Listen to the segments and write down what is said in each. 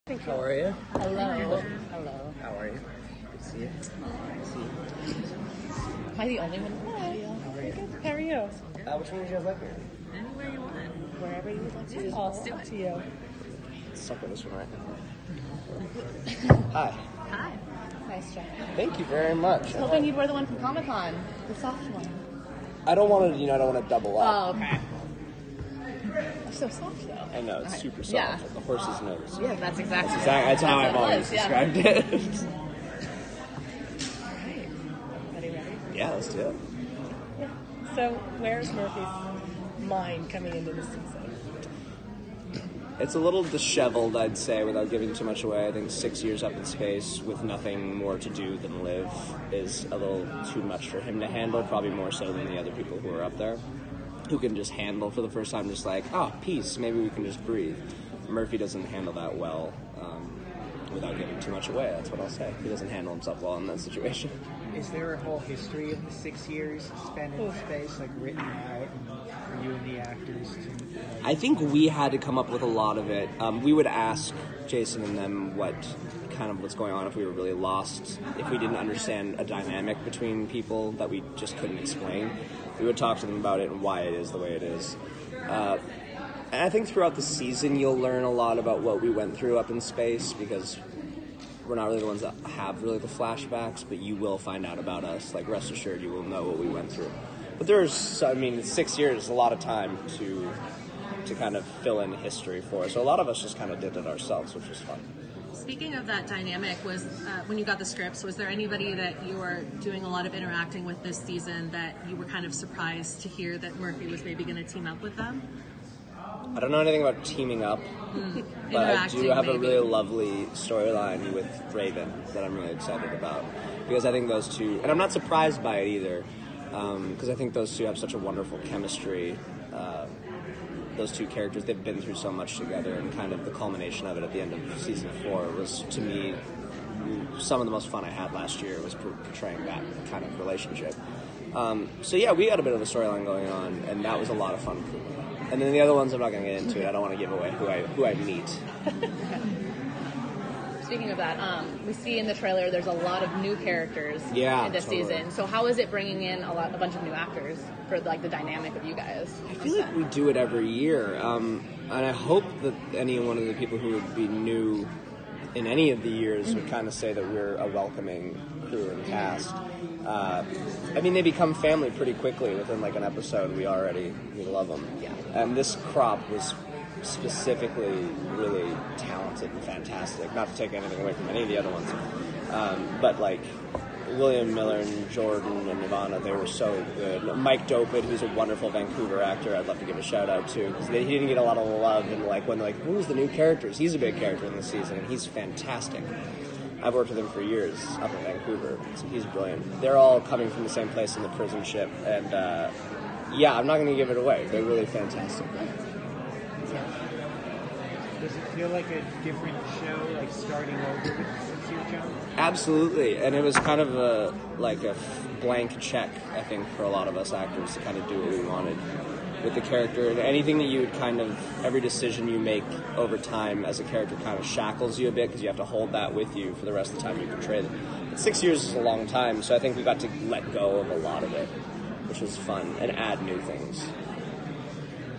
How are you? Hello. Hello. How are you? Good to see you. Am I the only one? How are you? Which one would you guys like here? Anywhere you want. Wherever you would like to. Let's do Up it. to you. Let's suck with this one right now. Hi. Hi. Nice jacket. Thank you very much. Hoping you'd wear the one from Comic-Con, the soft one. I don't want to, I don't want to double up. Oh, okay. It's so soft, though. I know, it's super soft. Yeah. Like the horse's nose. Yeah, that's exactly. That's how what I've it always was, yeah. described it. Alright. Ready? Yeah, let's do it. Yeah. So, where's Murphy's mind coming into this season? It's a little disheveled, I'd say, without giving too much away. I think 6 years up in space with nothing more to do than live is a little too much for him to handle, probably more so than the other people who are up there, who can just handle for the first time, just like, oh, peace, maybe we can just breathe. Murphy doesn't handle that well without giving too much away, that's what I'll say. He doesn't handle himself well in that situation. Is there a whole history of the 6 years spent in space, like written out, for you and the actors to? I think we had to come up with a lot of it. We would ask Jason and them what's going on if we were really lost, if we didn't understand a dynamic between people that we just couldn't explain. We would talk to them about it and why it is the way it is. And I think throughout the season you'll learn a lot about what we went through up in space, because we're not really the ones that have really the flashbacks, but you will find out about us. Like, rest assured, you will know what we went through. But 6 years is a lot of time to kind of fill in history for us. So a lot of us just kind of did it ourselves, which was fun. Speaking of that dynamic, was when you got the scripts, was there anybody that you were doing a lot of interacting with this season that you were kind of surprised to hear that Murphy was maybe going to team up with them? I don't know anything about teaming up, but I do have a really lovely storyline with Raven that I'm really excited about, because I think those two, and I'm not surprised by it either, because I think those two have such a wonderful chemistry. Those two characters, they've been through so much together, and kind of the culmination of it at the end of season 4 was, to me, some of the most fun I had last year was portraying that kind of relationship. So yeah, we had a bit of a storyline going on, and that was a lot of fun. And then the other ones, I'm not going to get into it. I don't want to give away who I meet. Speaking of that, we see in the trailer there's a lot of new characters in this season. So how is it bringing in a bunch of new actors for like the dynamic of you guys? I feel like we do it every year, and I hope that any one of the people who would be new in any of the years would kind of say that we're a welcoming crew and cast. I mean, they become family pretty quickly within like an episode. We love them. Yeah. And this crop was specifically really talented and fantastic. Not to take anything away from any of the other ones, but like William Miller and Jordan and Ivana, they were so good. Mike Dopit, who's a wonderful Vancouver actor, I'd love to give a shout out to, because he didn't get a lot of love. And like when they're like, who's the new characters? He's a big character in this season, and he's fantastic. I've worked with him for years up in Vancouver, so he's brilliant. They're all coming from the same place in the prison ship, and yeah, I'm not going to give it away. They're really fantastic. Does it feel like a different show, like starting over with the 6 year jump? Absolutely, and it was kind of a blank check, I think, for a lot of us actors to kind of do what we wanted with the character. And anything that you would every decision you make over time as a character kind of shackles you a bit, because you have to hold that with you for the rest of the time you portray them. But 6 years is a long time, so I think we got to let go of a lot of it, which was fun, and add new things.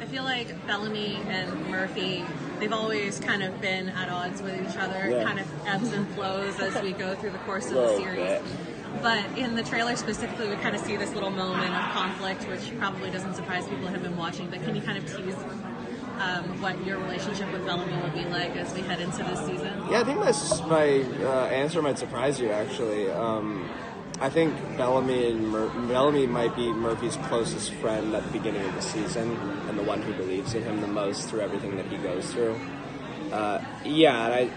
I feel like Bellamy and Murphy, they've always kind of been at odds with each other. Yeah. It kind of ebbs and flows as we go through the course of the series. Bit. But in the trailer specifically, we kind of see this little moment of conflict, which probably doesn't surprise people who have been watching. But can you kind of tease what your relationship with Bellamy will be like as we head into this season? Yeah, I think my answer might surprise you, actually. I think Bellamy might be Murphy's closest friend at the beginning of the season, and the one who believes in him the most through everything that he goes through. And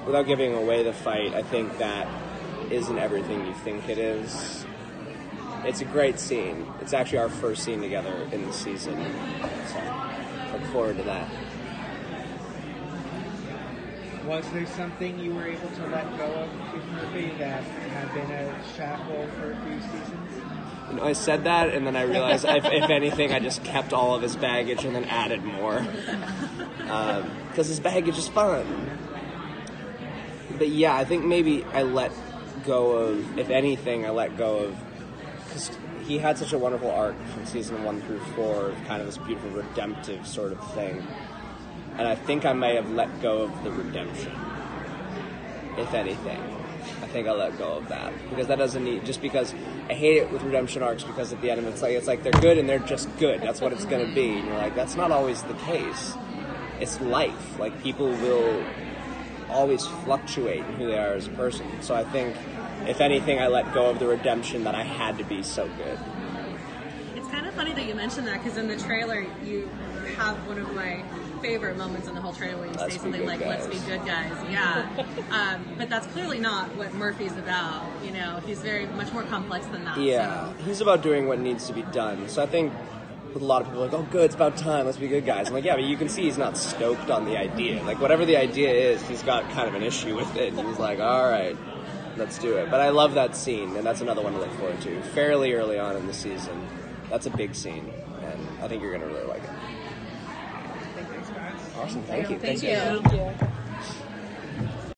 without giving away the fight, I think that isn't everything you think it is. It's a great scene. It's actually our first scene together in the season, so look forward to that. Was there something you were able to let go of with Murphy that had been a shackle for a few seasons? I said that, and then I realized, if anything, I just kept all of his baggage and then added more. Because his baggage is fun. But yeah, I think maybe I let go of, if anything, I let go of, because he had such a wonderful arc from season 1 through 4, kind of this beautiful redemptive sort of thing. And I think I may have let go of the redemption, if anything. I think I let go of that, because that doesn't need, just because I hate it with redemption arcs, because at the end of it's like they're good and they're just good. That's what it's going to be. And you're like, that's not always the case. It's life. Like, people will always fluctuate in who they are as a person. So I think, if anything, I let go of the redemption that I had to be so good. It's kind of funny that you mentioned that, because in the trailer you have one of my favorite moments in the whole trailer where you say something like, "Let's be good guys." Yeah. But that's clearly not what Murphy's about. You know, he's very much more complex than that. Yeah, so. He's about doing what needs to be done. So I think with a lot of people like, "Oh, good, it's about time. Let's be good guys." I'm like, yeah, but you can see he's not stoked on the idea. Like, whatever the idea is, he's got kind of an issue with it. And he's like, all right, let's do it. But I love that scene, and that's another one to look forward to. Fairly early on in the season. That's a big scene, and I think you're going to really like it. Thanks, guys. Awesome. Thank you. Thank you. Thank you.